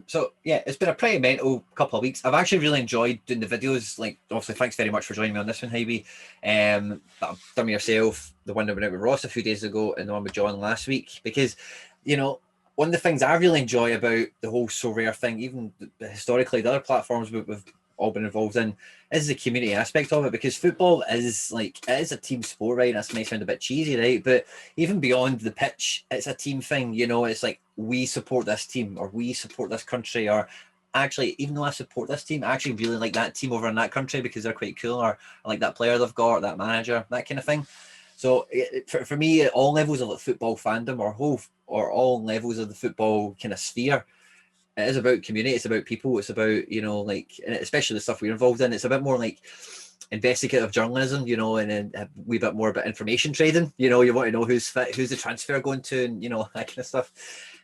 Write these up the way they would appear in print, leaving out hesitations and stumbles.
So yeah, it's been a pretty mental couple of weeks. I've actually really enjoyed doing the videos. Like, obviously, thanks very much for joining me on this one, Hibee. I've done with yourself, the one that went out with Ross a few days ago, and the one with John last week, because, you know, one of the things I really enjoy about the whole SoRare thing, even historically, the other platforms we've all been involved in, is the community aspect of it, because football is like, it is a team sport, right? That might sound a bit cheesy, right? But even beyond the pitch, it's a team thing, you know. It's like, we support this team, or we support this country, or actually, even though I support this team, I actually really like that team over in that country because they're quite cool, or I like that player they've got, or that manager, that kind of thing. So for me, at all levels of like football fandom, or all levels of the football kind of sphere, it is about community. It's about people. It's about, you know, like, especially the stuff we're involved in. It's a bit more like investigative journalism, you know, and then a wee bit more about information trading. You know, you want to know who's fit, who's the transfer going to, and, you know, that kind of stuff.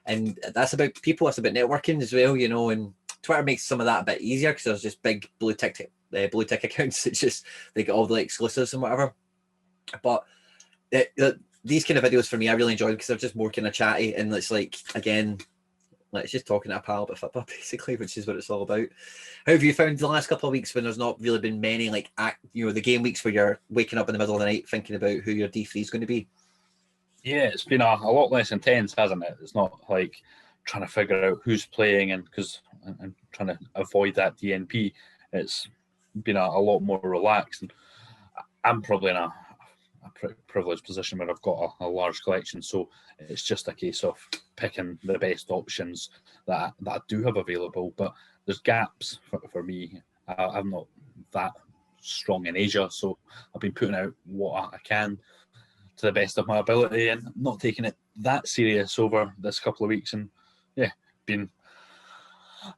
And that's about people. That's about networking as well, you know. And Twitter makes some of that a bit easier because there's just big blue tick accounts. It's just, they get all the exclusives and whatever. But these kind of videos for me, I really enjoy because they're just more kind of chatty, and it's like, again, like, it's just talking to a pal about football, basically, which is what it's all about. How have you found the last couple of weeks when there's not really been many, like, you know, the game weeks where you're waking up in the middle of the night thinking about who your D3 is going to be? Yeah, it's been a lot less intense, hasn't it? It's not like trying to figure out who's playing, and because I'm trying to avoid that DNP. It's been a lot more relaxed. And I'm probably in a privileged position where I've got a large collection, so it's just a case of picking the best options that I do have available. But there's gaps for me. I'm not that strong in Asia, so I've been putting out what I can to the best of my ability, and not taking it that serious over this couple of weeks. And yeah, been,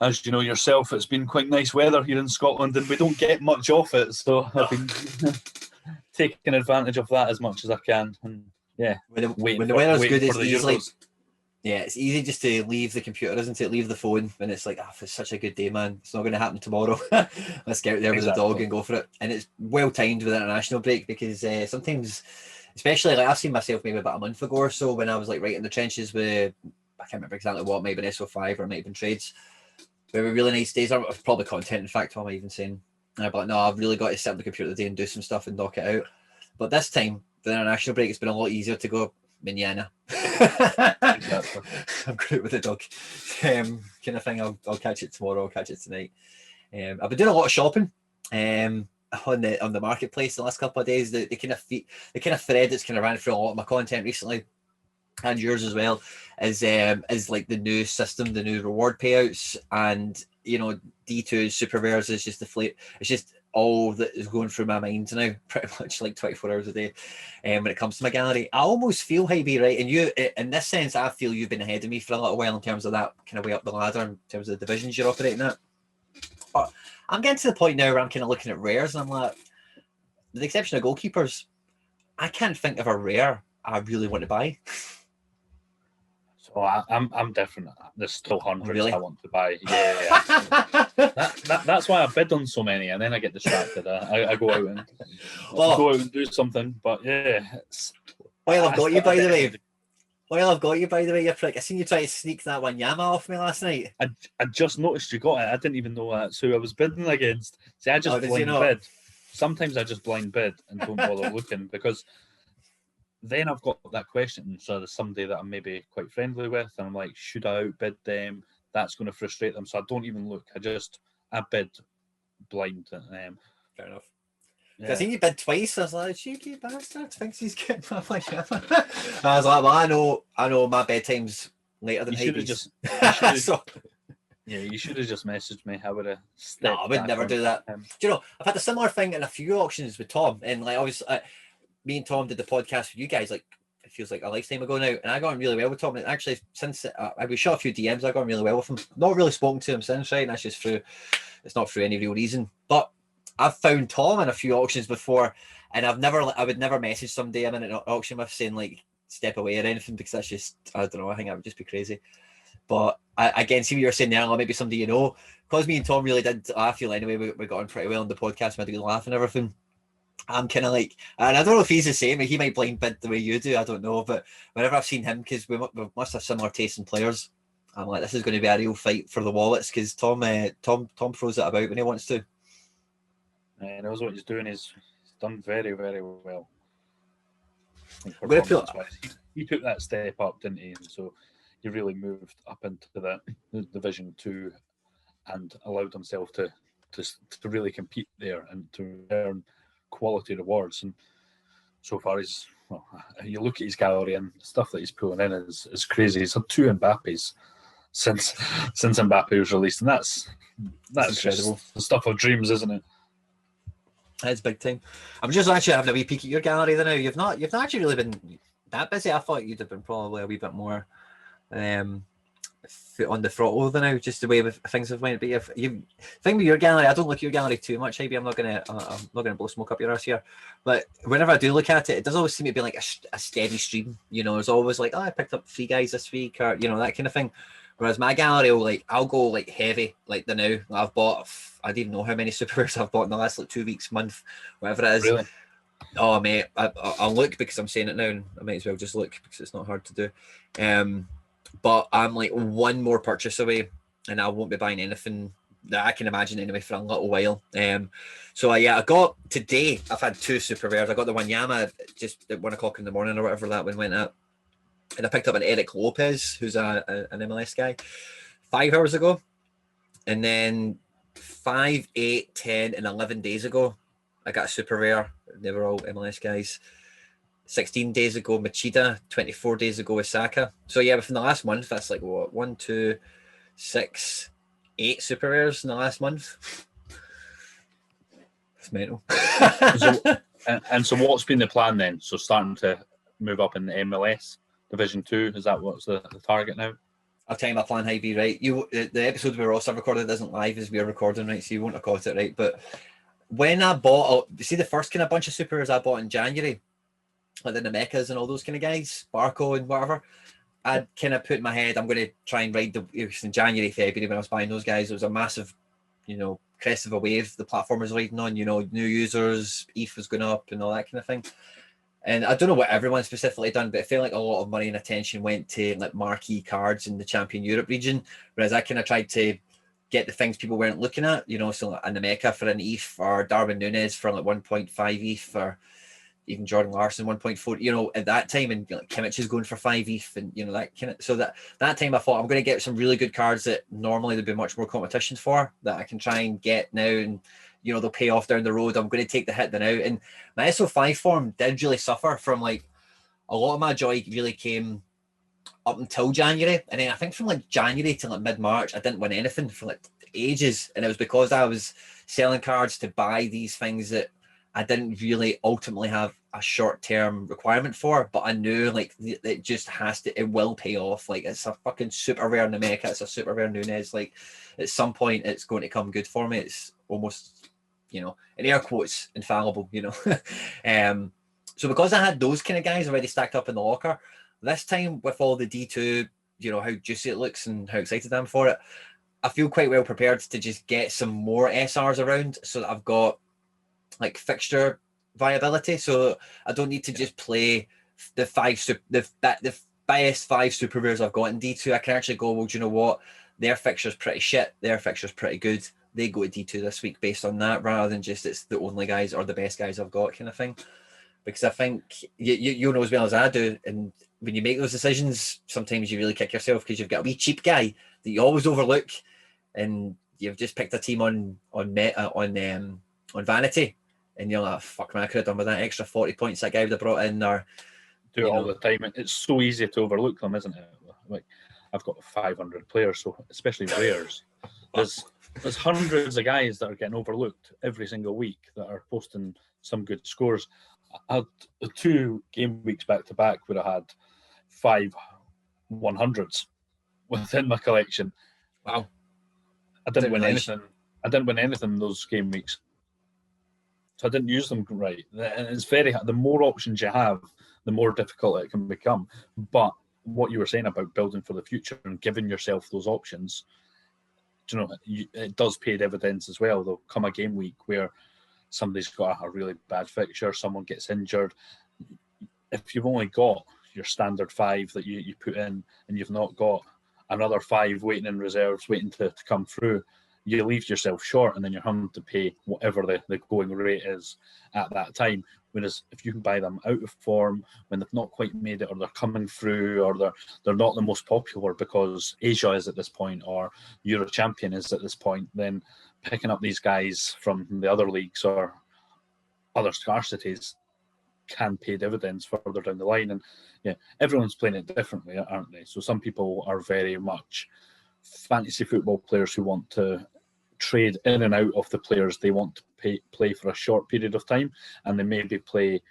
as you know yourself, it's been quite nice weather here in Scotland, and we don't get much of it, so I've been taking advantage of that as much as I can. And yeah, when the weather's good, it's easy. Euros. Yeah, it's easy just to leave the computer, isn't it? Leave the phone, and it's like, it's such a good day, man. It's not going to happen tomorrow. Let's get out there with the dog and go for it. And it's well timed with an international break, because sometimes, especially, like, I've seen myself maybe about a month ago or so, when I was like right in the trenches with, I can't remember exactly what, maybe an SO5 or it might have been trades. There were really nice days, or probably content, in fact, what am I even saying? And I'd be like, no, I've really got to sit on the computer today and do some stuff and knock it out. But this time, the international break, it's been a lot easier to go, manana. Exactly. I'm great with the dog. Kind of thing. I'll catch it tomorrow. I'll catch it tonight. I've been doing a lot of shopping on the marketplace the last couple of days. The kind of thread that's kind of ran through a lot of my content recently, and yours as well, is like the new system, the new reward payouts, and, you know, D2 super rares is just it's just all that is going through my mind now, pretty much like 24 hours a day. When it comes to my gallery, I almost feel, Hibee, right? And you, in this sense, I feel you've been ahead of me for a little while in terms of that kind of way up the ladder, in terms of the divisions you're operating at. But I'm getting to the point now where I'm kind of looking at rares, and I'm like, with the exception of goalkeepers, I can't think of a rare I really want to buy. So I'm different. There's still hundreds really? I want to buy. Yeah. That's why I bid on so many, and then I get distracted. I go out and do something. But yeah, While I've got you, by the way, you prick. I seen you try to sneak that one Yama off me last night. I just noticed you got it. I didn't even know that's who I was bidding against. See, I just blind bid. Sometimes I just blind bid and don't bother looking, because then I've got that question. So there's somebody that I'm maybe quite friendly with, and I'm like, should I outbid them? That's going to frustrate them. So I don't even look. I bid blind. Fair enough. Yeah. I think you bid twice. I was like, cheeky bastard, thinks he's getting my money. I was like, well, I know my bedtime's later than Hibee's. You should have just messaged me. I would have. No, I would never do that. Do you know, I've had a similar thing in a few auctions with Tom, and like, obviously, me and Tom did the podcast with you guys, like, it feels like a lifetime ago now, and I got on really well with Tom. And actually, since we shot a few DMs, I got on really well with him. Not really spoken to him since, right? And that's just it's not through any real reason. But I've found Tom in a few auctions before, and I would never message somebody I'm in an auction with saying, like, step away or anything, because that's just, I don't know, I think that would just be crazy. But again, see what you were saying there, or maybe somebody you know, because me and Tom really did, I feel anyway, we got on pretty well on the podcast, we had a good laugh and everything. I'm kind of like, and I don't know if he's the same, he might blind bid the way you do, I don't know, but whenever I've seen him, because we must have similar tastes in players, I'm like, this is going to be a real fight for the wallets because Tom throws it about when he wants to. He knows what he's doing. He's done very, very well. I'm going to put. He took that step up, didn't he? And so he really moved up into the Division 2 and allowed himself to really compete there and to earn quality rewards. And so far, you look at his gallery and stuff that he's pulling in is crazy. He's had 2 Mbappes since Mbappe was released, and that's incredible. The stuff of dreams, isn't it? That's big time. I'm just actually having a wee peek at your gallery there now. You've not actually really been that busy. I thought you'd have been probably a wee bit more foot on the throttle than now, just the way things have went. But you thing with your gallery, I don't look at your gallery too much. Maybe I'm not gonna blow smoke up your ass here. But whenever I do look at it, it does always seem to be like a steady stream. You know, it's always like, oh, I picked up 3 guys this week, or you know, that kind of thing. Whereas my gallery I'll go like heavy, like the now. I've bought, I don't even know how many super rares I've bought in the last like 2 weeks, month, whatever it is. Really? Oh mate, I'll look because I'm saying it now, and I might as well just look because it's not hard to do. But I'm like 1 more purchase away, and I won't be buying anything that I can imagine anyway for a little while. So I got today. I've had 2 super rares. I got the Wanyama just at 1 o'clock in the morning or whatever that one went up. And I picked up an Eric Lopez, who's an MLS guy, 5 hours ago. And then 5, 8, 10, and 11 days ago, I got a super rare. They were all MLS guys. 16 days ago, Machida. 24 days ago, Osaka. So yeah, within the last month, that's like what? 1, 2, 6, 8 super rares in the last month. It's mental. So what's been the plan then? So starting to move up in the MLS Division 2, is that what's the target now? I'll tell you my plan, Hibee, right? The episode we Ross have recorded isn't live as we are recording, right? So you won't have caught it, right? But when I bought, see the first kind of bunch of super rares I bought in January, like the Namekas and all those kind of guys, Barco and whatever, I'd kind of put in my head, I'm going to try and ride in January, February when I was buying those guys. It was a massive, crest of a wave the platform was riding on, new users, ETH was going up and all that kind of thing. And I don't know what everyone specifically done, but it felt like a lot of money and attention went to like marquee cards in the Champion Europe region, whereas I kind of tried to get the things people weren't looking at, so like an Emeka for an ETH, or Darwin Núñez for like 1.5 ETH, or even Jordan Larson 1.4, at that time, and Kimmich is going for 5 ETH, and that kind of. So that time I thought I'm going to get some really good cards that normally there'd be much more competition for, that I can try and get now, and they'll pay off down the road. I'm going to take the hit now. And my SO5 form did really suffer from like a lot of my joy really came up until January. And then I think from like January to like mid-March, I didn't win anything for like ages. And it was because I was selling cards to buy these things that I didn't really ultimately have a short-term requirement for, but I knew like it just it will pay off. Like it's a fucking super rare Nameka, it's a super rare Núñez. Like at some point it's going to come good for me. It's almost, in air quotes, infallible, So because I had those kind of guys already stacked up in the locker, this time with all the D2, how juicy it looks and how excited I am for it, I feel quite well prepared to just get some more SRs around so that I've got like fixture viability. So I don't need to just play the best 5 super rares I've got in D2. I can actually go, well, do you know what? Their fixture's pretty shit. Their fixture's pretty good. They go to D2 this week based on that, rather than just it's the only guys or the best guys I've got kind of thing. Because I think you know as well as I do, and when you make those decisions, sometimes you really kick yourself because you've got a wee cheap guy that you always overlook, and you've just picked a team on vanity, and you're like, fuck man, I could have done with that extra 40 points that guy would have brought in, or do it all the time. It's so easy to overlook them, isn't it? Like I've got 500 players, so especially rares. There's hundreds of guys that are getting overlooked every single week that are posting some good scores. I had 2 game weeks back to back where I had 5 100s within my collection. Wow. I didn't win anything those game weeks. So I didn't use them right. And it's the more options you have, the more difficult it can become. But what you were saying about building for the future and giving yourself those options, it does pay dividends as well. There'll come a game week where somebody's got a really bad fixture, someone gets injured. If you've only got your standard 5 that you put in, and you've not got another 5 waiting in reserves, waiting to come through, you leave yourself short, and then you're having to pay whatever the going rate is at that time. Whereas if you can buy them out of form, when they've not quite made it, or they're coming through, or they're not the most popular because Asia is at this point, or Euro Champion is at this point, then picking up these guys from the other leagues or other scarcities can pay dividends further down the line. And yeah, everyone's playing it differently, aren't they? So some people are very much fantasy football players who want to trade in and out of the players they want to play for a short period of time, and they maybe play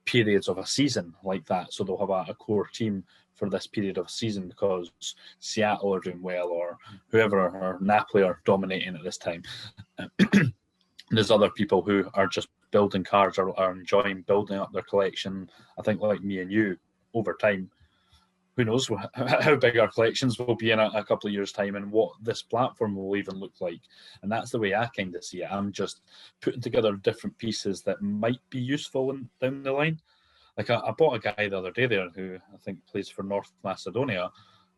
periods of a season like that. So they'll have a core team for this period of a season because Seattle are doing well, or whoever, or Napoli are dominating at this time. There's other people who are just building cards, or are enjoying building up their collection. I think like me and you, over time, who knows how big our collections will be in a couple of years' time, and what this platform will even look like. And that's the way I kind of see it. I'm just putting together different pieces that might be useful down the line. Like I bought a guy the other day there who I think plays for North Macedonia.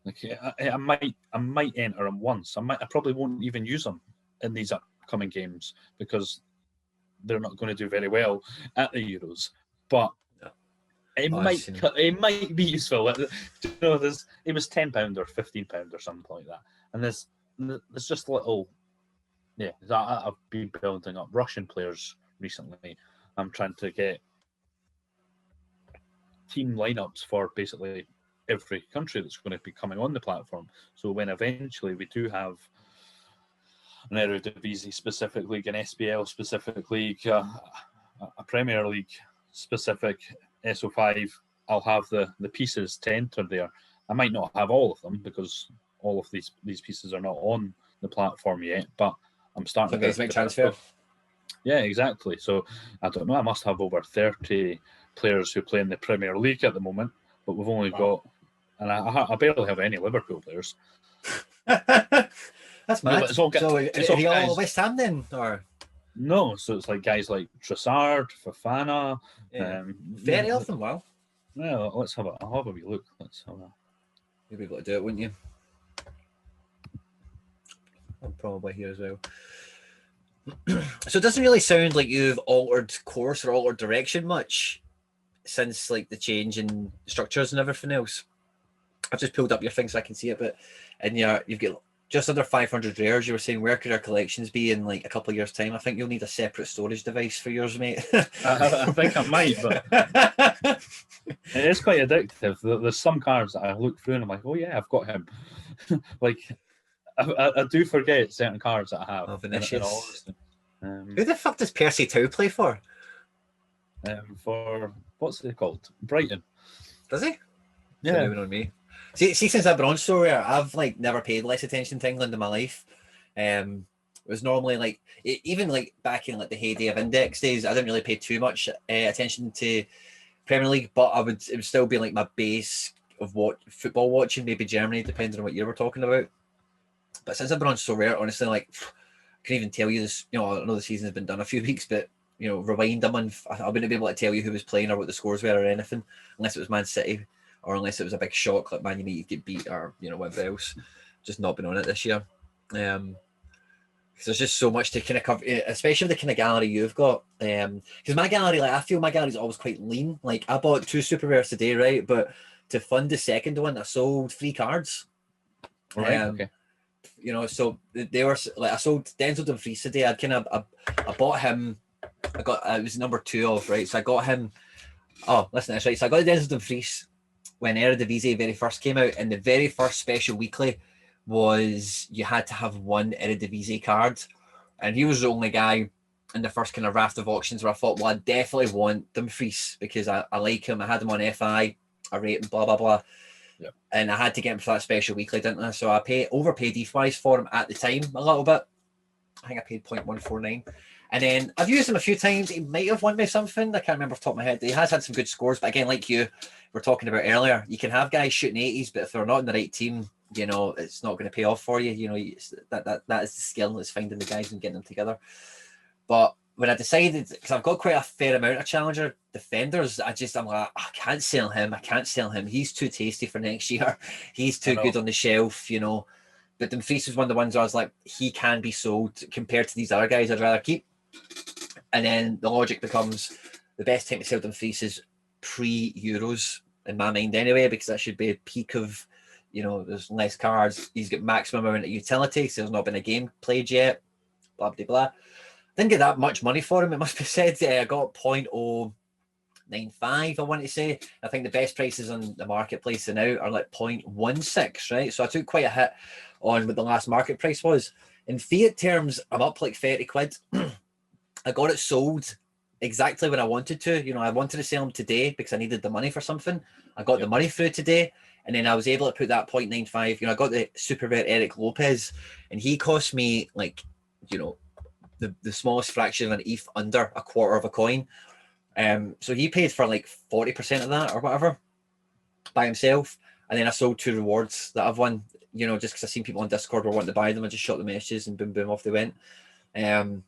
Like I might enter him once. I probably won't even use him in these upcoming games because they're not going to do very well at the Euros. But it might be useful. You know, it was £10 or £15 or something like that. And there's just little, yeah. I've been building up Russian players recently. I'm trying to get team lineups for basically every country that's going to be coming on the platform. So when eventually we do have an Eredivisie specific league, an SPL specific league, a Premier League specific SO5, I'll have the pieces to enter there. I might not have all of them because all of these pieces are not on the platform yet, but I'm starting to make transfer. Yeah, exactly. So I don't know. I must have over 30 players who play in the Premier League at the moment, but we've only got, and I barely have any Liverpool players. That's mad. It's all guys, West Ham then, or no? So it's like guys like Trossard, Fofana. Yeah. 30 of them. Wow. Well, I'll have a wee look. Let's have a. You'd be able to do it, wouldn't you? I'm probably here as well. So it doesn't really sound like you've altered course or altered direction much since like the change in structures and everything else. I've just pulled up your thing so I can see it, but you've got just under 500 rares. You were saying, where could our collections be in like a couple of years' time? I think you'll need a separate storage device for yours, mate. I think I might, but it is quite addictive. There's some cards that I look through and I'm like, oh yeah, I've got him. Like, I do forget certain cards that I have. Oh, Vinicius. Who the fuck does Percy Tau play for? For, what's it called? Brighton. Does he? Yeah. Moving on me. See, since I've been on SoRare, I've like never paid less attention to England in my life. It was normally like, even like back in like the heyday of index days, I didn't really pay too much attention to Premier League, but it would still be like my base of football watching, maybe Germany, depending on what year we're talking about. But since I've been on SoRare, honestly, like, I can't even tell you this. You know, I know the season has been done a few weeks, but you know, rewind a month, I wouldn't be able to tell you who was playing or what the scores were or anything, unless it was Man City or unless it was a big shock like Man United get beat or you know whatever else. Just not been on it this year. Because there's just so much to kind of cover, especially the kind of gallery you've got. Because my gallery, like I feel my gallery is always quite lean. Like I bought 2 super rares today, right? But to fund the second one, I sold 3 cards. Right. Okay. You know, so they were like I sold Denzel Dumfries today. I bought him. I got it was number 2 of right. So I got him. Oh, listen, that's right. So I got Denzel Dumfries when Eredivisie very first came out, and the very first special weekly was you had to have 1 Eredivisie card, and he was the only guy in the first kind of raft of auctions where I thought, well, I definitely want Dumfries because I like him. I had him on FI, I rate him, blah blah blah. Yep. And I had to get him for that special weekly, didn't I? So I overpaid ETH-wise for him at the time a little bit. I think I paid 0.149. And then I've used him a few times. He might have won me something. I can't remember off the top of my head. He has had some good scores. But again, like you were talking about earlier, you can have guys shooting 80s, but if they're not in the right team, you know, it's not going to pay off for you. You know, that is the skill. It's finding the guys and getting them together. But when I decided, because I've got quite a fair amount of challenger defenders, I'm like, I can't sell him. He's too tasty for next year. He's too good on the shelf, you know. But Dumfries was one of the ones where I was like, he can be sold compared to these other guys I'd rather keep. And then the logic becomes the best time to sell Dumfries is pre-Euros in my mind anyway, because that should be a peak of, you know, there's less cards. He's got maximum amount of utility, so there's not been a game played yet. Blah, blah, blah. Didn't get that much money for him, it must be said. I got 0.095, I want to say. I think the best prices on the marketplace now are like 0.16, right? So I took quite a hit on what the last market price was. In fiat terms, I'm up like 30 quid. I got it sold exactly when I wanted to. You know, I wanted to sell them today because I needed the money for something. I got the money through today, and then I was able to put that 0.95. You know, I got the super rare Eric Lopez, and he cost me like, you know, the smallest fraction of an ETH under a quarter of a coin. So he paid for like 40% of that or whatever by himself. And then I sold 2 rewards that I've won, you know, just because I've seen people on Discord were wanting to buy them. I just shot the messages and boom, boom, off they went. And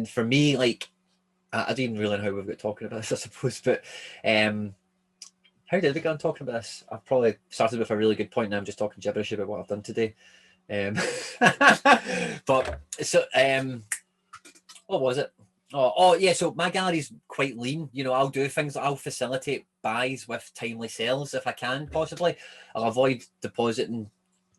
for me, like, I don't even really know how we've got talking about this, I suppose, but how did we get on talking about this? I've probably started with a really good point. Now I'm just talking gibberish about what I've done today. But so what was it? Oh yeah, so my gallery's quite lean. You know, I'll do things, I'll facilitate buys with timely sales if I can, possibly. I'll avoid depositing,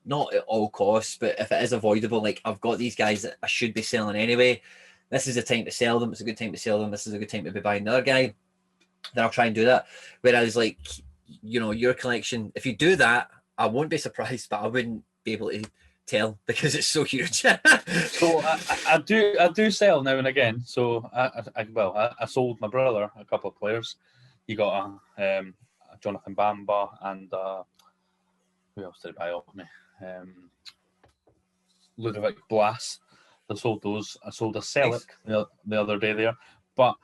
not at all costs, but if it is avoidable, like I've got these guys that I should be selling anyway. This is the time to sell them. It's a good time to sell them. This is a good time to be buying another guy. Then I'll try and do that. Whereas, like, you know, your collection, if you do that, I won't be surprised, but I wouldn't be able to tell because it's so huge. So I do sell now and again. So I sold my brother a couple of players. He got a Jonathan Bamba and who else did I buy off me? Ludovic Blas. I sold those. I sold a Celic the other day there, but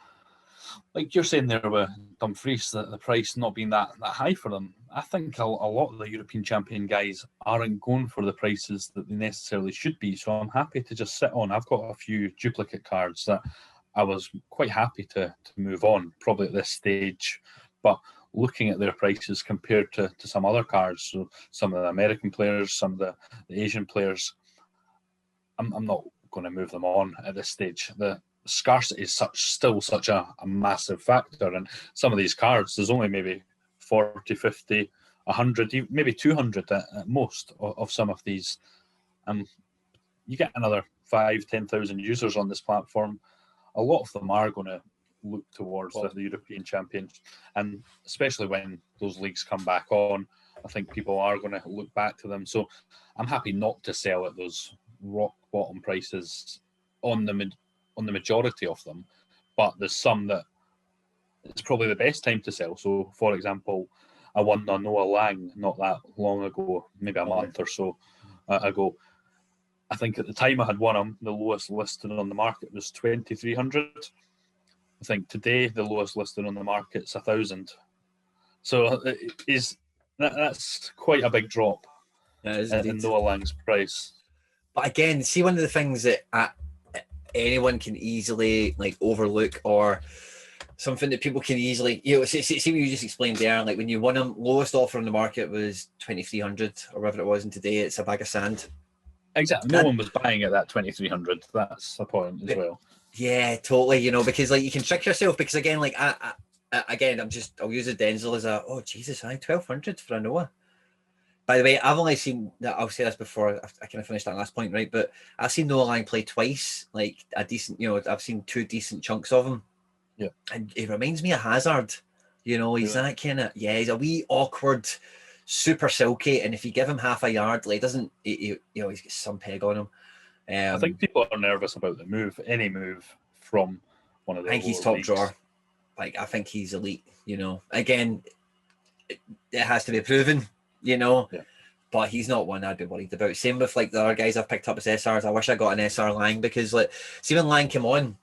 like you're saying there with Dumfries, the price not being that high for them, I think a lot of the European champion guys aren't going for the prices that they necessarily should be. So I'm happy to just sit on. I've got a few duplicate cards that I was quite happy to move on, probably at this stage. But looking at their prices compared to some other cards, so some of the American players, some of the Asian players, I'm not going to move them on at this stage. The scarcity is still such a massive factor, and some of these cards there's only maybe 40, 50, 100, maybe 200 at most of some of these. You get another 5,000-10,000 users on this platform. A lot of them are going to look towards the European champions, and especially when those leagues come back on, I think people are going to look back to them. So I'm happy not to sell at those rock bottom prices on the majority of them, but there's some that it's probably the best time to sell. So, for example, I won a Noah Lang not that long ago, maybe a month or so ago. I think at the time I had won him, the lowest listing on the market was 2,300. I think today the lowest listing on the market is 1,000. So that's quite a big drop in Noah Lang's price. But again, see, one of the things that anyone can easily like overlook, or something that people can easily, you know, see what you just explained there, like when you won them, lowest offer on the market was 2,300 or whatever it was, and today it's a bag of sand. Exactly. No one was buying at that 2,300. That's the point as well. Yeah, totally. You know, because like you can trick yourself, because again, like I'll use a Denzel as a, oh Jesus, 1,200 for a Noah. By the way, I've only seen that. I'll say this before I kind of finish that last point, right? But I've seen Noah Lang play twice, like a decent, you know, I've seen 2 decent chunks of him. Yeah. And it reminds me of Hazard. You know, he's that kind of, he's a wee awkward, super silky. And if you give him half a yard, like doesn't, you know, he's got some peg on him. I think people are nervous about the move, any move from one of the. I think he's top drawer. Like, I think he's elite, you know. Again, it has to be proven. You know, but he's not one I'd be worried about. Same with like the other guys I've picked up as SRs. I wish I got an SR Lang, because like, see when Lang came on,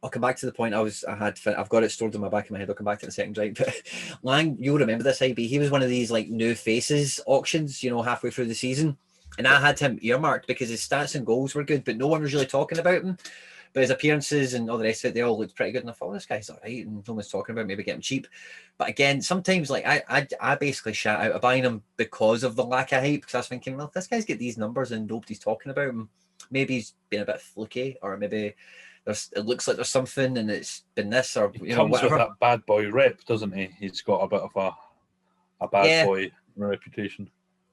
I'll come back to the point I've got it stored in my back of my head. I'll come back to it in a second, right? But Lang, you'll remember this, Hibee. He was one of these like new faces auctions, you know, halfway through the season, and I had him earmarked because his stats and goals were good, but no one was really talking about him. But his appearances and all the rest of it, they all looked pretty good. And I thought, this guy's all right. And no one's talking about maybe getting cheap. But again, sometimes like I basically shout out of buying him because of the lack of hype. Because I was thinking, well, if this guy's get these numbers and nobody's talking about him, maybe he's been a bit fluky, or maybe it looks like there's something and it's been this, or he comes whatever. with that bad boy rep, doesn't he? He's got a bit of a bad boy reputation.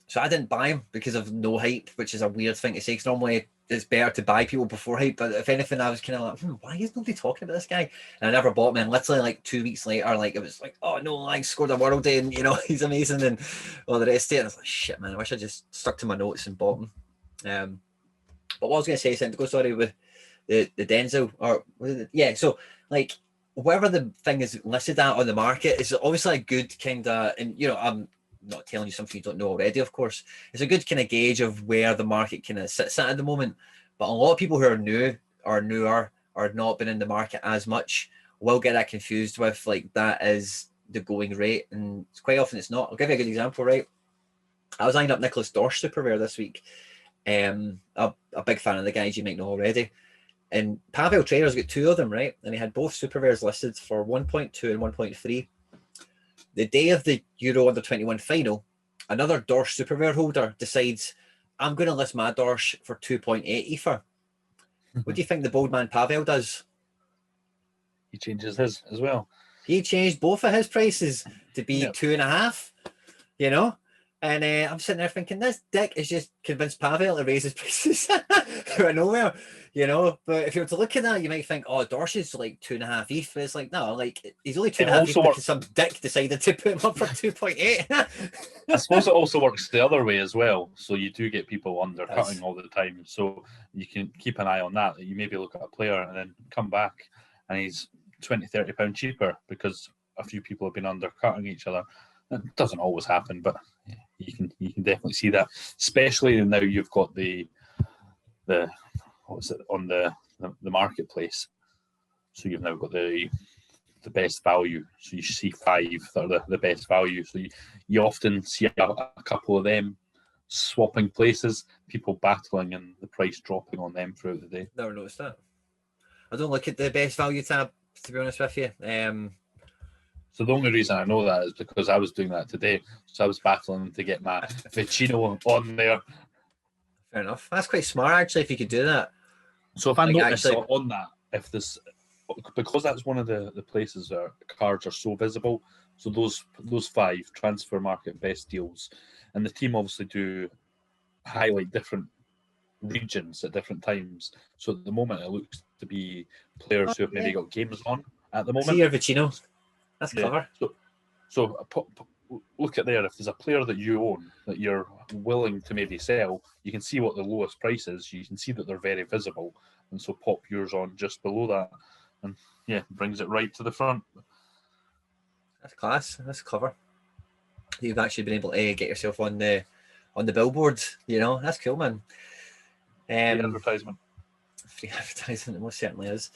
So I didn't buy him because of no hype, which is a weird thing to say. Because normally it's better to buy people before hype. But if anything, I was kind of like, why is nobody talking about this guy? And I never bought him. And literally like 2 weeks later, like it was like, oh no, I scored a world day, and he's amazing, and all the rest of it. And I was like, shit, man, I wish I just stuck to my notes and bought him. But what I was going to say, to go sorry with the Denzel, or so like whatever the thing is listed at on the market is obviously a good kind of, and I'm not telling you something you don't know already, of course. It's a good kind of gauge of where the market kind of sits at the moment. But a lot of people who are new or newer or not been in the market as much will get that confused with like that is the going rate, and quite often it's not. I'll give you a good example, right? I was lining up Nicholas Dorsch super rare this week. A big fan of the guys you might know already. And Pavel Trader's got 2 of them, right? And he had both super rares listed for 1.2 and 1.3. The day of the Euro Under-21 final, another Dorsch super rare holder decides, I'm going to list my Dorsch for 2.8 ether. What do you think the bold man Pavel does? He changes his as well. He changed both of his prices to be 2.5, And I'm sitting there thinking, this dick is just convinced Pavel to raise his prices out of nowhere, But if you were to look at that, you might think, oh, Dorsch is like 2.5 ETH. But it's like, no, like he's only 2.5 ETH because some dick decided to put him up for 2.8. I suppose it also works the other way as well. So you do get people undercutting all the time. So you can keep an eye on that. You maybe look at a player and then come back and he's 20, £30 cheaper because a few people have been undercutting each other. It doesn't always happen, but you can definitely see that, especially now you've got the on the marketplace. So you've now got the best value. So you see 5 that are the best value. So you often see a couple of them swapping places, people battling and the price dropping on them throughout the day. Never noticed that. I don't look at the best value tab, to be honest with you. So the only reason I know that is because I was doing that today. So I was battling to get my Vicino on there. Fair enough. That's quite smart, actually, if you could do that. So if I notice on that, because that's one of the places where cards are so visible, so those 5 transfer market best deals, and the team obviously do highlight different regions at different times. So at the moment, it looks to be players who have maybe got games on at the moment. See your Vicino. That's clever. So look at there. If there's a player that you own that you're willing to maybe sell, you can see what the lowest price is. You can see that they're very visible, and so pop yours on just below that, and brings it right to the front. That's class. That's clever. You've actually been able to get yourself on the billboard. That's cool, man. Advertisement. Free advertising, it most certainly is.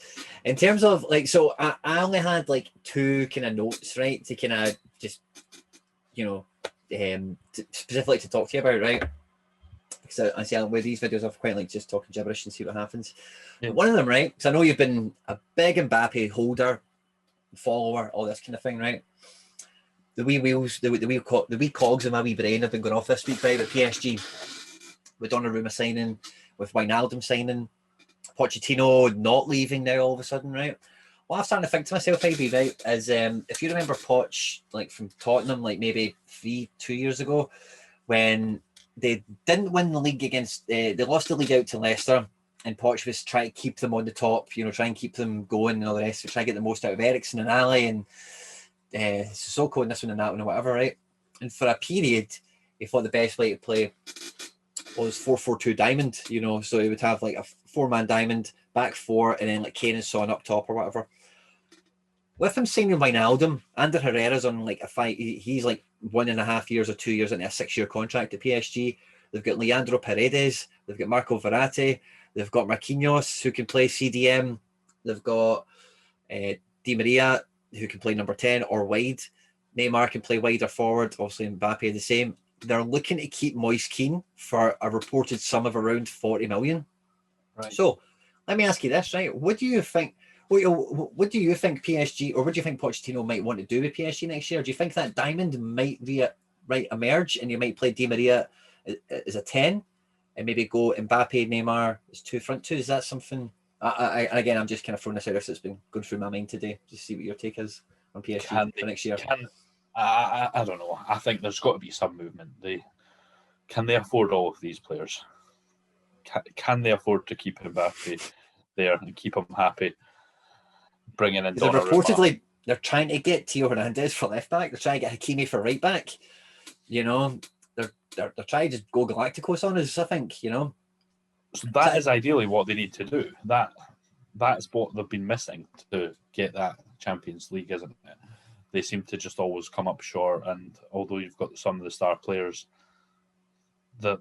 In terms of so I only had 2 kind of notes, right, to kind of just specifically to talk to you about, right? Because I see with these videos, I've quite like just talking gibberish and see what happens. Yeah. One of them, right? Because I know you've been a big Mbappe holder, follower, all this kind of thing, right? The wee wheels, the wee cogs in my wee brain have been going off this week, right? With PSG, with Donnarumma signing, with Wijnaldum signing. Pochettino not leaving now all of a sudden, right? What I'm starting to think to myself, Hibee, right, is if you remember Poch, from Tottenham, maybe 2 years ago, when they didn't win the league against, they lost the league out to Leicester, and Poch was trying to keep them on the top, try and keep them going and all the rest, try to get the most out of Eriksen and Ali and Sissoko and this one and that one and whatever, right? And for a period, he thought the best way to play was 4-4-2 diamond, so he would have a 4-man diamond, back 4, and then Kane and Son up top or whatever. With him signing Wijnaldum, Ander Herrera's on a 5, he's 1.5 years or 2 years into a 6-year contract at PSG. They've got Leandro Paredes, they've got Marco Verratti, they've got Marquinhos who can play CDM, they've got Di Maria who can play number 10 or wide. Neymar can play wide or forward, obviously Mbappe the same. They're looking to keep Moise Kean for a reported sum of around 40 million. Right. So let me ask you this, right? What do you think? What do you think PSG, or what do you think Pochettino might want to do with PSG next year? Do you think that diamond might emerge, and you might play Di Maria as a 10, and maybe go Mbappe, Neymar as two front two? Is that something? Again, I'm just kind of throwing this out there, so it's been going through my mind today. Just see what your take is on PSG for next year. I don't know. I think there's got to be some movement. Can they afford all of these players? Can they afford to keep Mbappe there and keep him happy? Bringing in Donnarumma. Reportedly, they're trying to get Theo Hernandez for left back. They're trying to get Hakimi for right back. You know, they're trying to just go Galacticos on us, I think. You know, so that is ideally what they need to do. That's what they've been missing to get that Champions League, isn't it? They seem to just always come up short. And although you've got some of the star players, there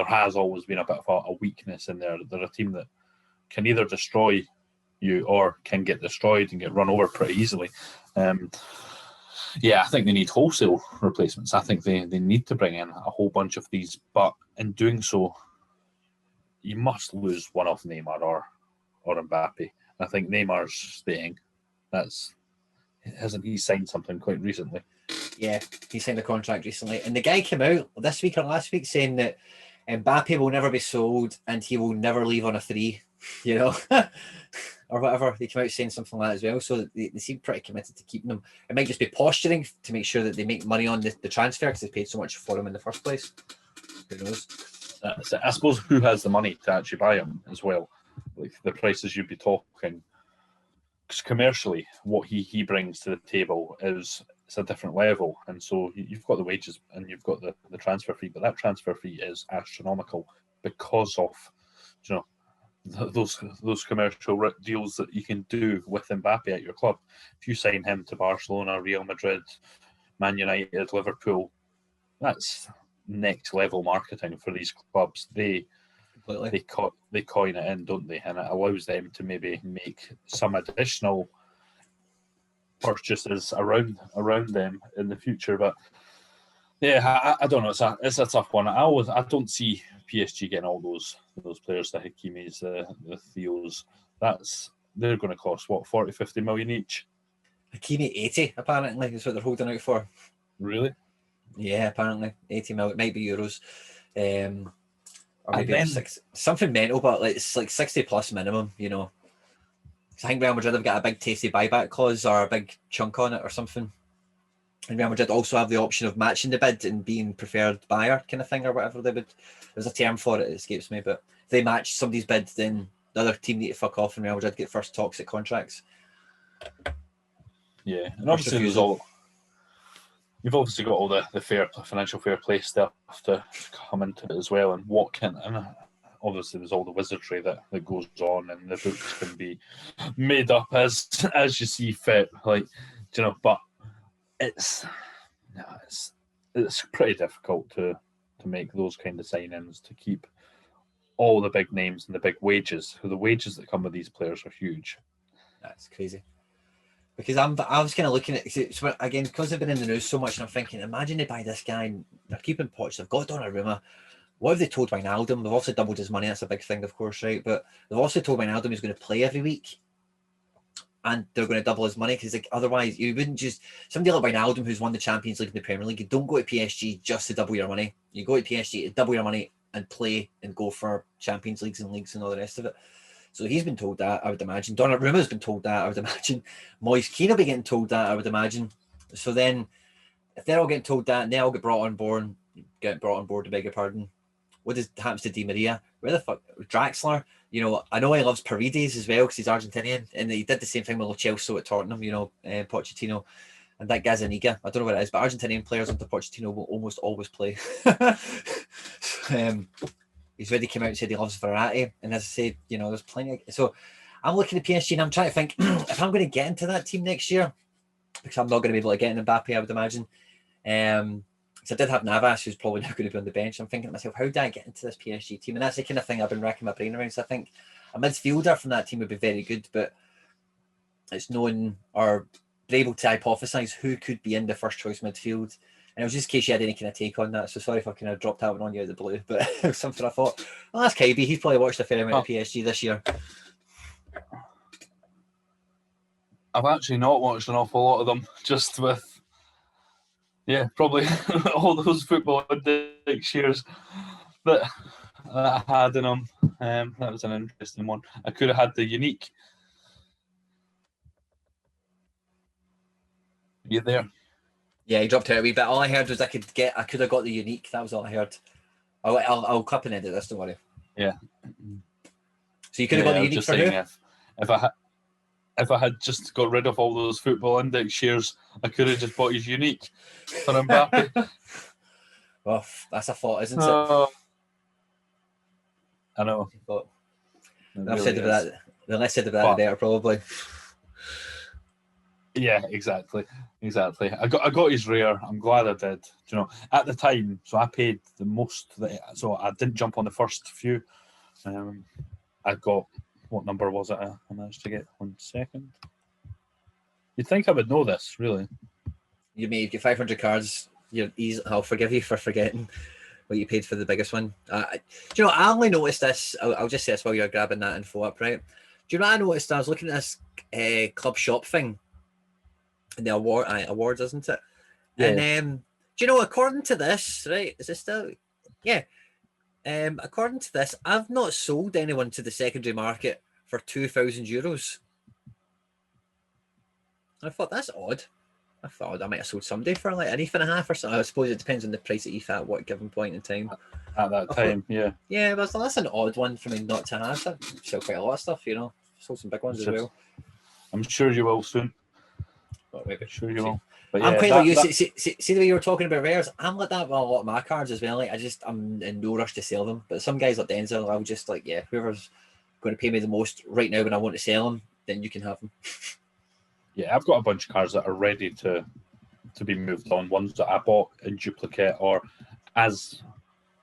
has always been a bit of a weakness in there. They're a team that can either destroy you or can get destroyed and get run over pretty easily. I think they need wholesale replacements. I think they need to bring in a whole bunch of these, but in doing so, you must lose one of Neymar or Mbappe. I think Neymar's staying. Hasn't he signed something quite recently? Yeah, he signed a contract recently, and the guy came out this week or last week saying that Mbappe will never be sold and he will never leave on a 3. You know. Or whatever. They came out saying something like that as well. So they seem pretty committed to keeping them. It might just be posturing to make sure that they make money on the transfer because they paid so much for him in the first place. Who knows? I suppose who has the money to actually buy him as well? Like the prices you'd be talking. Because commercially, what he brings to the table it's a different level. And so you've got the wages and you've got the transfer fee. But that transfer fee is astronomical because of, those commercial deals that you can do with Mbappe at your club. If you sign him to Barcelona, Real Madrid, Man United, Liverpool, that's next level marketing for these clubs. They coin it in, don't they? And it allows them to maybe make some additional purchases around them in the future. But yeah, I don't know. It's a tough one. I don't see PSG getting all those players, the Hakimis, the Theos. They're going to cost what, 40-50 million each. Hakimi 80 apparently is what they're holding out for. Really? Yeah, apparently 80 million. It might be euros, or maybe then, something mental, but it's like 60 plus minimum. You know, I think Real Madrid have got a big tasty buyback clause or a big chunk on it or something. And Real Madrid also have the option of matching the bid and being preferred buyer kind of thing or whatever they would. There's a term for it, escapes me, but if they match somebody's bid, then the other team need to fuck off and Real Madrid get first talks at contracts. Yeah, and obviously you've obviously got all the financial fair play stuff to come into it as well, and obviously there's all the wizardry that goes on, and the books can be made up as you see fit, but it's pretty difficult to make those kind of signings, to keep all the big names and the big wages. So the wages that come with these players are huge. That's crazy. Because I was kind of looking at, so again, because they've been in the news so much, and I'm thinking, imagine they buy this guy and they're keeping Poch, they've got Donnarumma. What have they told Wijnaldum? They've also doubled his money. That's a big thing, of course, right? But they've also told Wijnaldum he's going to play every week. And they're going to double his money because otherwise you wouldn't just, somebody like Wijnaldum who's won the Champions League and the Premier League, you don't go to PSG just to double your money. You go to PSG to double your money and play and go for Champions Leagues and leagues and all the rest of it. So he's been told that, I would imagine. Donnarumma's been told that, I would imagine. Moise Keane will be getting told that, I would imagine. So then, if they're all getting told that, and they all get brought on board, to beg your pardon, what happens to Di Maria? Where the fuck? Draxler? I know he loves Paredes as well because he's Argentinian, and he did the same thing with Lo Celso at Tottenham, Pochettino. And that Gazzaniga, I don't know what it is, but Argentinian players under Pochettino will almost always play. He's already came out and said he loves Verratti, and as I said, there's plenty. So I'm looking at PSG and I'm trying to think if I'm going to get into that team next year, because I'm not going to be able to get in Mbappe, I would imagine. Because I did have Navas, who's probably not going to be on the bench. I'm thinking to myself, how do I get into this PSG team? And that's the kind of thing I've been racking my brain around. So I think a midfielder from that team would be very good, but it's known or be able to hypothesize who could be in the first choice midfield. And it was just in case you had any kind of take on that. So sorry if I kind of dropped that one on you out of the blue, but it was something I thought, I'll ask Hibee. He's probably watched a fair amount of PSG this year. I've actually not watched an awful lot of them, just with, probably all those football index shares that I had in them. That was an interesting one. I could have had the unique. You there? Yeah, he dropped out a wee bit. All I heard was I could have got the unique. That was all I heard. I'll clip and edit this. Don't worry. Yeah. So you could have got the unique for who? If I had just got rid of all those football index shares, I could have just bought his unique for Mbappe. Well, that's a thought, isn't it? I know. But the less said about that, the better, probably. Yeah, exactly. I got his rare. I'm glad I did. You know, at the time, so I paid the most. So I didn't jump on the first few. I got, what number was it? I managed to get 1 second. You'd think I would know this, really. You made your 500 cards. I'll forgive you for forgetting what you paid for the biggest one. Do you know, I only noticed this. I'll just say this while you're grabbing that info up, right? Do you know what I noticed? I was looking at this club shop thing. The awards, isn't it? Yeah. And do you know, according to this, right? Is this still? Yeah. According to this, I've not sold anyone to the secondary market for €2,000. I thought that's odd. I thought I might have sold somebody for like an ETH and a half or so. I suppose it depends on the price of ETH at what given point in time. At that time, yeah. Yeah, but that's an odd one for me not to have. I sell quite a lot of stuff, you know. Sold some big ones as well. I'm sure you will soon. But maybe. Sure you will. But I'm quite like you. See the way you were talking about rares. I'm like that with a lot of my cards as well. Like I'm in no rush to sell them. But some guys like Denzel, I'll just like, yeah, whoever's going to pay me the most right now when I want to sell them, then you can have them. Yeah, I've got a bunch of cards that are ready to be moved on. Ones that I bought in duplicate, or as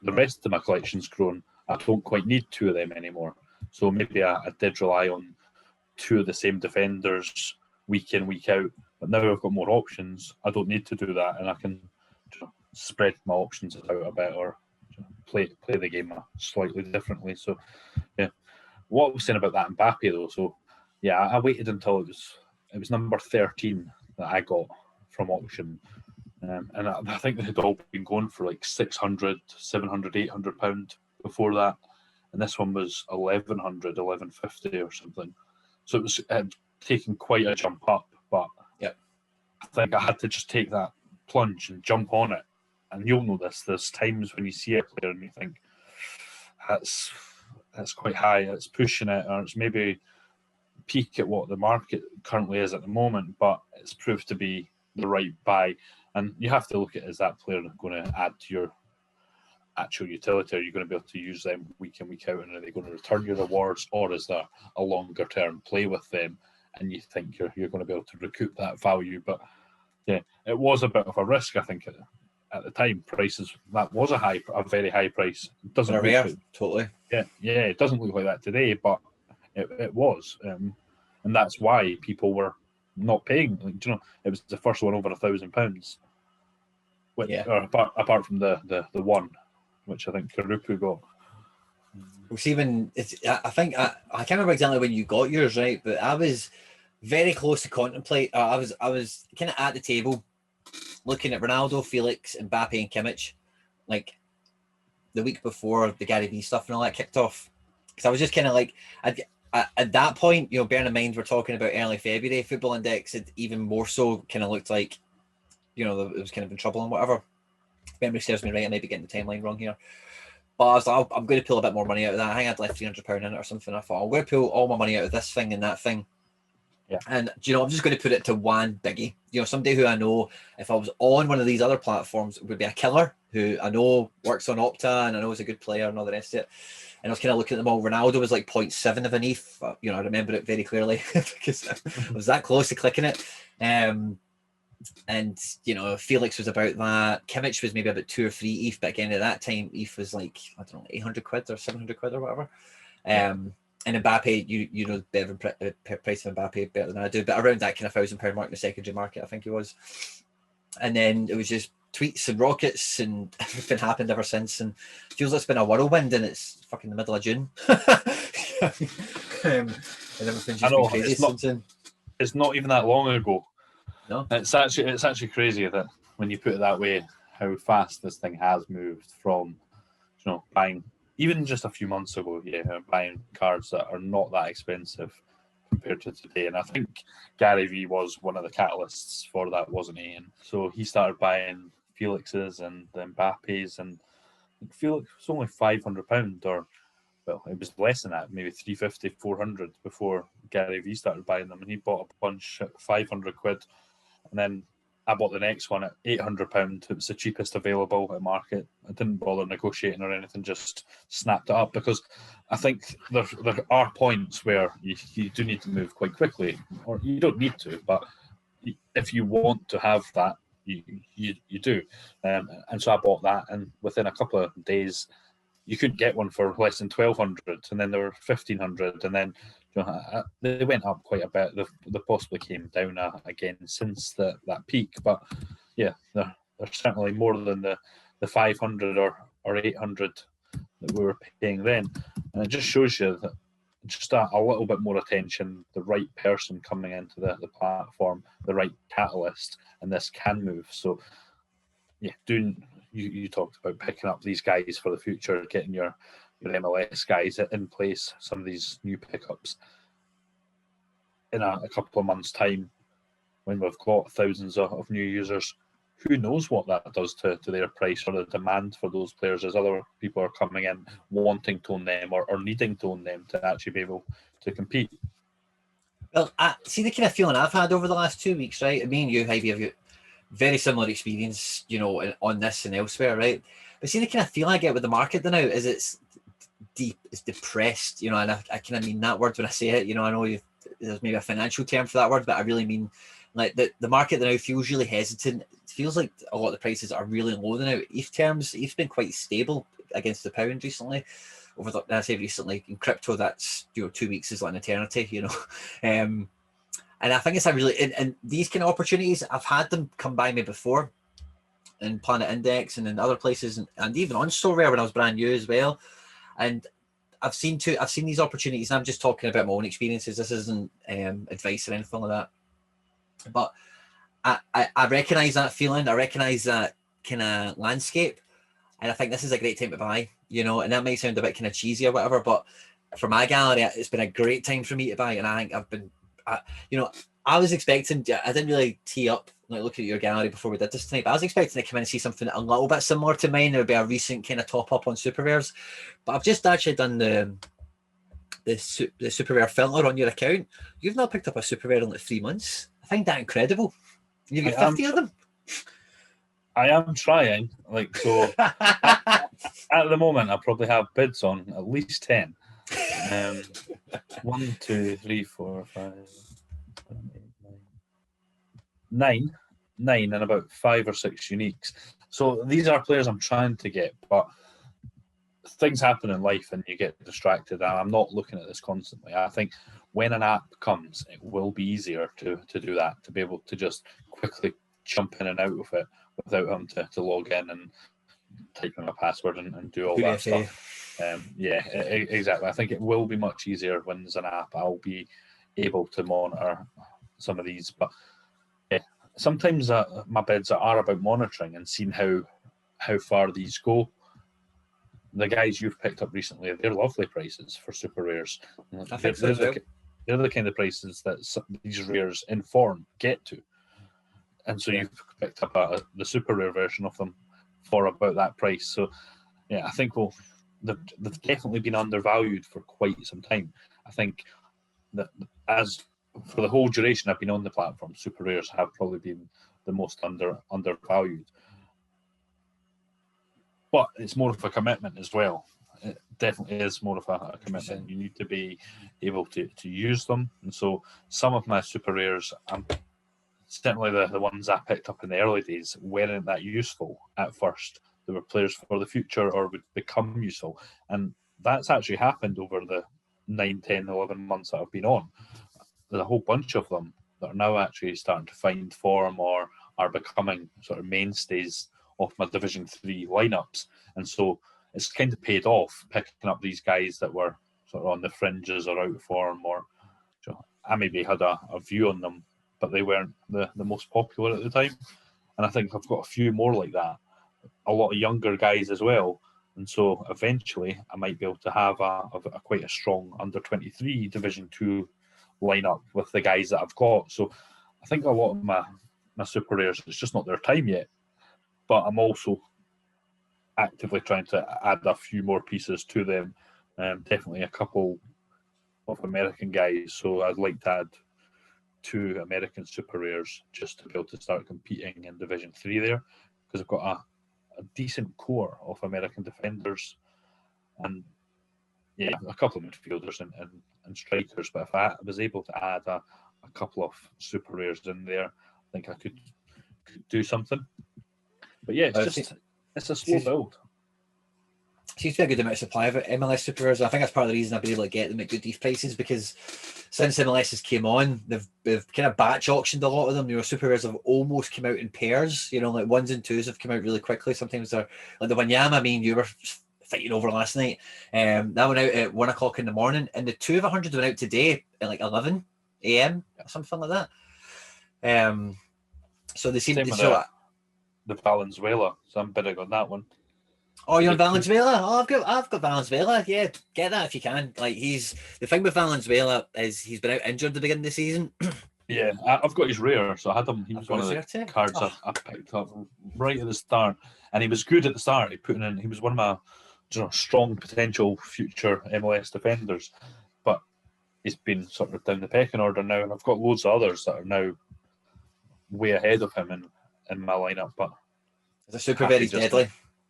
the rest of my collection's grown, I don't quite need 2 of them anymore. So maybe I did rely on 2 of the same defenders week in, week out. But now I've got more options. I don't need to do that, and I can spread my options out a bit, or play the game slightly differently. So, yeah. What I was saying about that Mbappe though, so yeah, I waited until it was number 13 that I got from auction, and I think they had all been going for like 600, 700, £800 before that, and this one was 1100, 1150 or something. So it had taken quite a jump up, but I think I had to just take that plunge and jump on it. And you'll know this. There's times when you see a player and you think that's quite high. It's pushing it, or it's maybe peak at what the market currently is at the moment, but it's proved to be the right buy. And you have to look at, is that player going to add to your actual utility? Are you going to be able to use them week in, week out, and are they going to return your rewards, or is there a longer term play with them and you think you're going to be able to recoup that value? But yeah, it was a bit of a risk, I think, at the time. Prices, that was a very high price. It doesn't look like, totally. Yeah, it doesn't look like that today, but it was, and that's why people were not paying. Like, you know, it was the first one over £1,000. Or apart from the one, which I think Karupu got. Well, see, I think I can't remember exactly when you got yours, right? But I was very close to contemplate. I was kind of at the table looking at Ronaldo, Felix, Mbappe, and Kimmich, like the week before the Gary Vee stuff and all that kicked off. Because I was just kind of like, at that point, you know, bearing in mind we're talking about early February, Football Index had even more so kind of looked like, you know, it was kind of in trouble and whatever. If memory serves me right, I may be getting the timeline wrong here. But I was like, I'm going to pull a bit more money out of that. I think I'd left £300 in it or something. I thought, I'm going to pull all my money out of this thing and that thing. Yeah. And, you know, I'm just going to put it to one biggie. You know, somebody who I know, if I was on one of these other platforms, would be a killer who I know works on Opta and I know is a good player and all the rest of it. And I was kind of looking at them all. Ronaldo was like 0.7 of an ETH. You know, I remember it very clearly because I was that close to clicking it. And, you know, Felix was about that. Kimmich was maybe about 2 or 3 ETH, but again, at that time, ETH was like, I don't know, 800 quid or 700 quid or whatever. And Mbappe, you know, better price of Mbappe better than I do, but around that kind of £1,000 mark in the secondary market, I think he was. And then it was just tweets and rockets and everything happened ever since. And it feels like it's been a whirlwind and it's fucking the middle of June. And everything's just been crazy since then. it's not even that long ago. No, It's actually crazy that when you put it that way, how fast this thing has moved from, buying even just a few months ago, buying cards that are not that expensive compared to today. And I think Gary Vee was one of the catalysts for that, wasn't he? And so he started buying Felix's and the Mbappe's, and Felix was only £500, or well, it was less than that, maybe 350, 400 before Gary Vee started buying them, and he bought a bunch at 500 quid, and then I bought the next one at £800. It was the cheapest available at market. I didn't bother negotiating or anything, just snapped it up, because I think there are points where you do need to move quite quickly, or you don't need to, but if you want to have that, you do. And so I bought that, and within a couple of days, you couldn't get one for less than 1,200, and then they were 1,500, and then they went up quite a bit. They possibly came down again since that peak, but yeah, they're certainly more than the 500 or 800 that we were paying then, and it just shows you that just a little bit more attention, the right person coming into the platform, the right catalyst, and this can move. So yeah, you talked about picking up these guys for the future, getting your MLS guys in place, some of these new pickups in a couple of months' time, when we've got thousands of new users. Who knows what that does to their price or the demand for those players, as other people are coming in wanting to own them or needing to own them to actually be able to compete. Well, I see the kind of feeling I've had over the last 2 weeks, right? Me and you, Hibee, have got very similar experience, on this and elsewhere, right? But see the kind of feel I get with the market now is it's deep, it's depressed, and I kind of mean that word when I say it. I know there's maybe a financial term for that word, but I really mean like the market now feels really hesitant. It feels like a lot of the prices are really low now. ETH terms, ETH's been quite stable against the pound recently. I say recently, in crypto, that's 2 weeks is like an eternity, and I think it's a really and these kind of opportunities, I've had them come by me before in Planet Index and in other places, and even on SoRare when I was brand new as well. And I've seen these opportunities, and I'm just talking about my own experiences. This isn't advice or anything like that. But I recognise that feeling. I recognise that kind of landscape, and I think this is a great time to buy. And that might sound a bit kind of cheesy or whatever, but for my gallery, it's been a great time for me to buy, and I think I've been, I was expecting. I didn't really tee up like looking at your gallery before we did this tonight, but I was expecting to come in and see something a little bit similar to mine. There would be a recent kind of top up on super rares, but I've just actually done the super rare filter on your account. You've not picked up a super rare in like 3 months. I find that incredible. You've got 50 of them. I am trying. So at the moment, I probably have bids on at least 10. 1, 2, 3, 4, 5, 7, 8, 9. 9 and about 5 or 6 uniques. So these are players I'm trying to get, but things happen in life and you get distracted, and I'm not looking at this constantly. I think when an app comes, it will be easier to do that, to be able to just quickly jump in and out of it without having to log in and type in a password and do all that stuff. Exactly. I think it will be much easier when there's an app. I'll be able to monitor some of these, but sometimes my bids are about monitoring and seeing how far these go. The guys you've picked up recently, they're lovely prices for super rares. I think so. They're the kind of prices that these rares in form get to. And so you've picked up the super rare version of them for about that price. So, I think they've definitely been undervalued for quite some time. I think that as for the whole duration I've been on the platform, super rares have probably been the most undervalued. But it's more of a commitment as well. It definitely is more of a commitment. 100%. You need to be able to use them. And so some of my super rares, certainly the ones I picked up in the early days, weren't that useful at first. They were players for the future or would become useful. And that's actually happened over the 9, 10, 11 months that I've been on. There's a whole bunch of them that are now actually starting to find form or are becoming sort of mainstays of my Division 3 lineups. And so it's kind of paid off picking up these guys that were sort of on the fringes or out of form, or I maybe had a view on them, but they weren't the most popular at the time. And I think I've got a few more like that, a lot of younger guys as well. And so eventually I might be able to have a quite a strong under-23 Division 2 lineup with the guys that I've got. So I think a lot of my super rares, it's just not their time yet. But I'm also actively trying to add a few more pieces to them. Definitely a couple of American guys. So I'd like to add 2 American super rares just to be able to start competing in Division 3 there, because I've got a decent core of American defenders and a couple of midfielders and strikers. But if I was able to add a couple of super rares in there, I think I could do something. But yeah, it's a slow build. Seems to be a good amount of supply of MLS super rares. I think that's part of the reason I've been able to get them at good ETH prices, because since MLS has came on, they've kind of batch auctioned a lot of them. Super rares have almost come out in pairs. Like 1s and 2s have come out really quickly. Sometimes they're like the Wanyama. I mean, you were fighting over last night. That went out at 1 o'clock in the morning, and the 2 of 100 went out today at like 11 a.m. or something like that. So they seem to show the Valenzuela. So I'm bidding on that one. Oh, you're on Valenzuela? Oh, I've got Valenzuela. Yeah, get that if you can. Like the thing with Valenzuela is he's been out injured at the beginning of the season. Yeah, I've got his rare, so I had him. He was one of the cards I picked up right at the start, and he was good at the start. He was one of my strong potential future MLS defenders, but he's been sort of down the pecking order now, and I've got loads of others that are now way ahead of him in my lineup. But it's a super very deadly.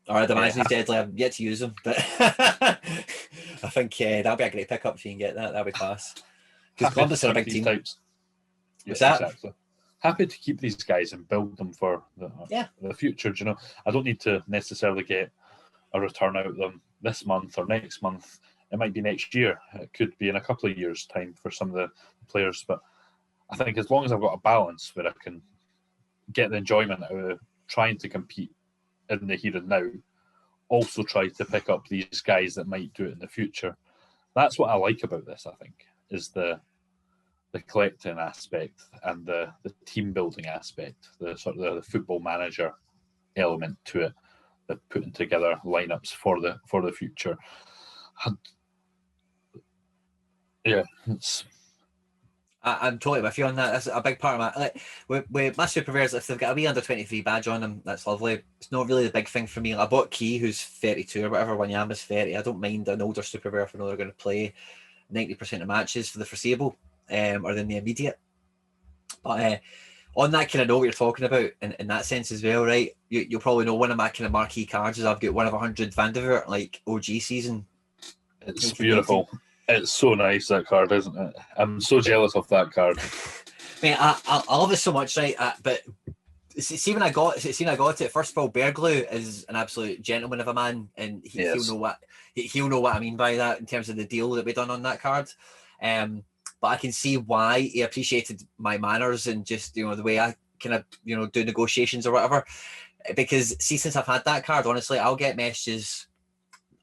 Or I'd imagine he's deadly. I've yet to use him, but I think that'll be a great pickup if you can get that. That'll be class. Because Columbus are a big team. Types. What's that? Exactly. Happy to keep these guys and build them for the future. I don't need to necessarily get a return out of them this month or next month. It might be next year. It could be in a couple of years' time for some of the players. But I think as long as I've got a balance where I can get the enjoyment out of trying to compete in the here and now, also try to pick up these guys that might do it in the future. That's what I like about this, I think, is the collecting aspect and the team building aspect, the sort of the football manager element to it, the putting together lineups for the future. I'm totally with you on that. That's a big part of with my super rares. If they've got a wee under 23 badge on them, that's lovely. It's not really the big thing for me. I bought Key, who's 32 or whatever. Wanyama's 30. I don't mind an older super rare if I know they're going to play 90% of matches for the foreseeable, or in the immediate. But on that kind of note, what you're talking about in that sense as well, right? You'll probably know one of my kind of marquee cards is I've got 1 of 100 Van de Voort, like OG season. It's beautiful. It's so nice, that card, isn't it? I'm so jealous of that card. Man, I love it so much, right? But see when I got it. First of all, Bear Glue is an absolute gentleman of a man, and he'll know what I mean by that in terms of the deal that we done on that card. But I can see why he appreciated my manners and just the way I kind of do negotiations or whatever. Because since I've had that card, honestly, I'll get messages.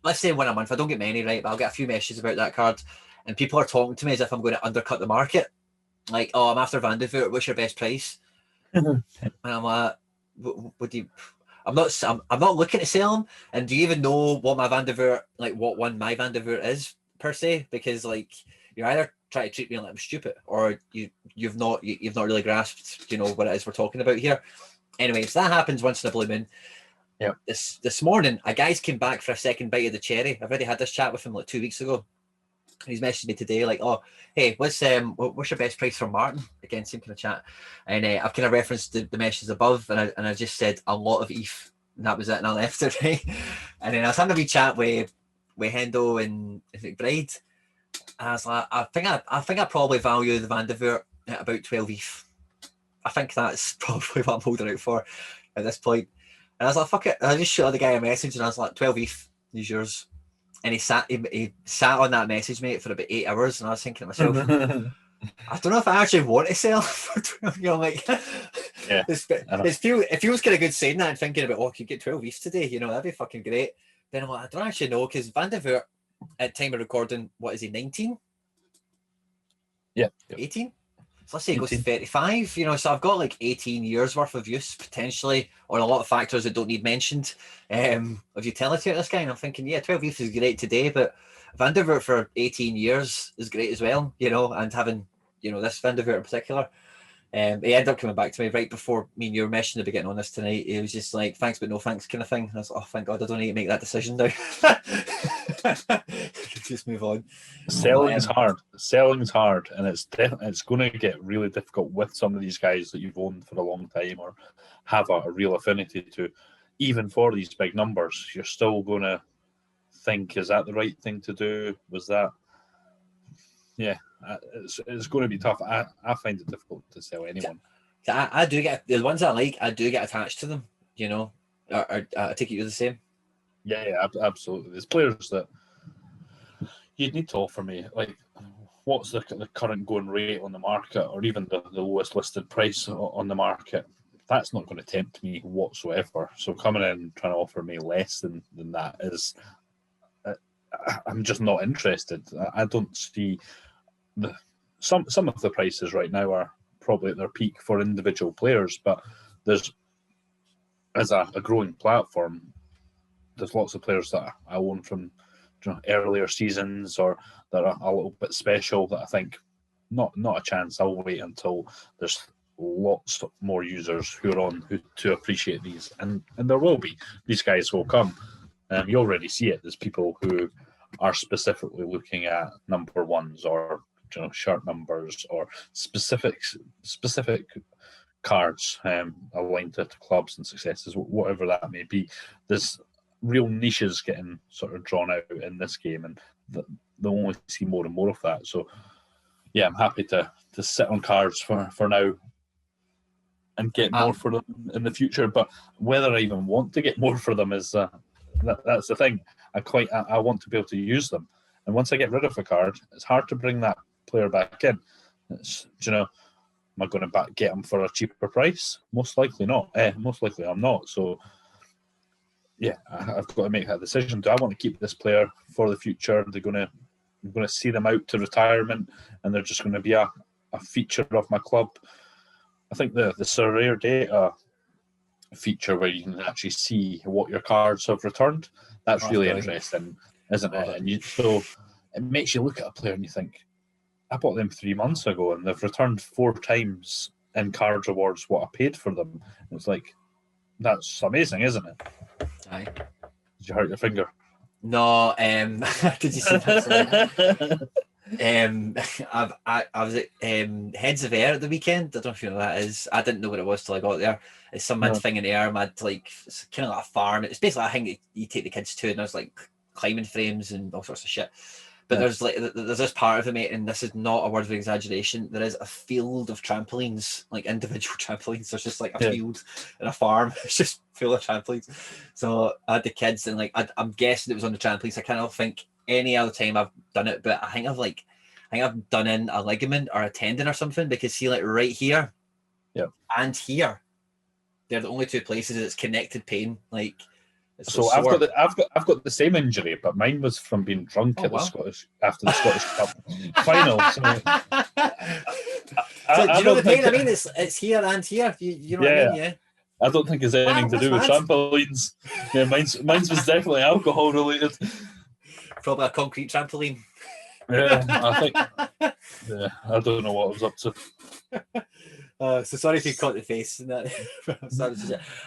Let's say 1 a month. I don't get many, right? But I'll get a few messages about that card, and people are talking to me as if I'm going to undercut the market. Like, oh, I'm after Van de Voort. What's your best price? And I'm like, what do you? I'm not looking to sell him. And do you even know what my Van de Voort, like what one my Van de Voort is per se? Because like you're either trying to treat me like I'm stupid, or you've not really grasped what it is we're talking about here. Anyway, so that happens once in a blue moon. Yeah. This morning, a guy's came back for a second bite of the cherry. I've already had this chat with him like 2 weeks ago. He's messaged me today like, oh, hey, what's your best price for Martin? Again, same kind of chat. And I've kind of referenced the messages above, and I just said a lot of ETH, and that was it, and I left it, right? And then I was having a wee chat with Hendo and McBride, and I was like, I think I probably value the Van de Voort at about 12 ETH. I think that's probably what I'm holding out for at this point. And I was like, fuck it. I just shot the guy a message, and I was like, 12 ETH, he's yours. And he sat on that message, mate, for about 8 hours, and I was thinking to myself, I don't know if I actually want to sell for 12. Like, yeah, it feels kind of good saying that and thinking about, I could get 12 ETH today, that'd be fucking great. Then I'm like, I don't actually know, because Van de Voort, at time of recording, what is he, 19? Yeah. 18. So let's say it goes to 18. 35, you know, so I've got like 18 years worth of use potentially, or a lot of factors that don't need mentioned of utility at this guy. And I'm thinking, yeah, 12 ETH is great today, but Vandervoort for 18 years is great as well, you know, and having, you know, this Vandervoort in particular. He ended up coming back to me right before me and you were meshing about getting on this tonight. He was just like, thanks, but no thanks kind of thing. I was like, oh, thank God, I don't need to make that decision now. Just move on. Selling's hard. Selling's hard, and it's going to get really difficult with some of these guys that you've owned for a long time or have a real affinity to. Even for these big numbers, you're still going to think, is that the right thing to do? Was that? Yeah, it's going to be tough. I find it difficult to sell anyone. I do get the ones I like. I do get attached to them. You know, I take it you're the same. Yeah, absolutely. There's players that you'd need to offer me, like, what's the current going rate on the market, or even the lowest listed price on the market. That's not going to tempt me whatsoever. So coming in and trying to offer me less than that is, I'm just not interested. I don't see some of the prices right now are probably at their peak for individual players, but there's, as a growing platform, there's lots of players that I own from earlier seasons or that are a little bit special that I think not a chance. I'll wait until there's lots more users who are on to appreciate these, and there will be. These guys will come. You already see it. There's people who are specifically looking at number ones or shirt numbers or specific cards aligned to clubs and successes, whatever that may be. There's real niches getting sort of drawn out in this game, and they'll only see more and more of that. So yeah, I'm happy to sit on cards for now and get more for them in the future. But whether I even want to get more for them is that's the thing. I want to be able to use them, and once I get rid of a card, it's hard to bring that player back in. It's, am I going to get them for a cheaper price? Most likely not. Most likely I'm not. So yeah, I've got to make that decision. Do I want to keep this player for the future? I'm going to see them out to retirement, and they're just going to be a feature of my club. I think the SoRare data feature where you can actually see what your cards have returned, that's really interesting, isn't it? And so it makes you look at a player and you think, I bought them 3 months ago and they've returned 4 times in card rewards what I paid for them. And it's like, that's amazing, isn't it? Aye. Did you hurt your finger? No, did you see that? I was at Heads of Air at the weekend. I don't know if you know what that is. I didn't know what it was till I got there. It's some mad thing in air, mad, like, it's kind of like a farm. It's basically a thing you take the kids to, and there's like climbing frames and all sorts of shit. But there's this part of it, mate, and this is not a word of exaggeration. There is a field of trampolines, like individual trampolines. There's just like a field and a farm. It's just full of trampolines. So I had the kids, and like I'm guessing it was on the trampolines. I can't think any other time I've done it, but I think I've done in a ligament or a tendon or something, because see, like right here, and here, they're the only 2 places it's connected pain. Like, so I've got the same injury, but mine was from being drunk after the Scottish Cup final. So do you know the pain? I mean, it's here and here. You know what I mean? Yeah. I don't think it's anything to do with trampolines. Yeah, mine's was definitely alcohol related. Probably a concrete trampoline. Yeah, I think. Yeah, I don't know what I was up to. So sorry if you caught the face in that.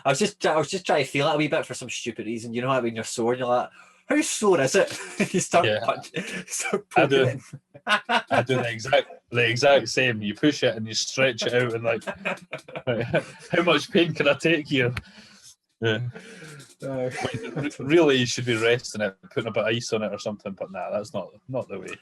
I was just trying to feel it a wee bit for some stupid reason. You know how when you're sore, and you're like, how sore is it? You start poking it. I do the exact same. You push it and you stretch it out, and like, how much pain can I take here? Yeah. Really, you should be resting it, putting a bit of ice on it or something. But nah, that's not the way.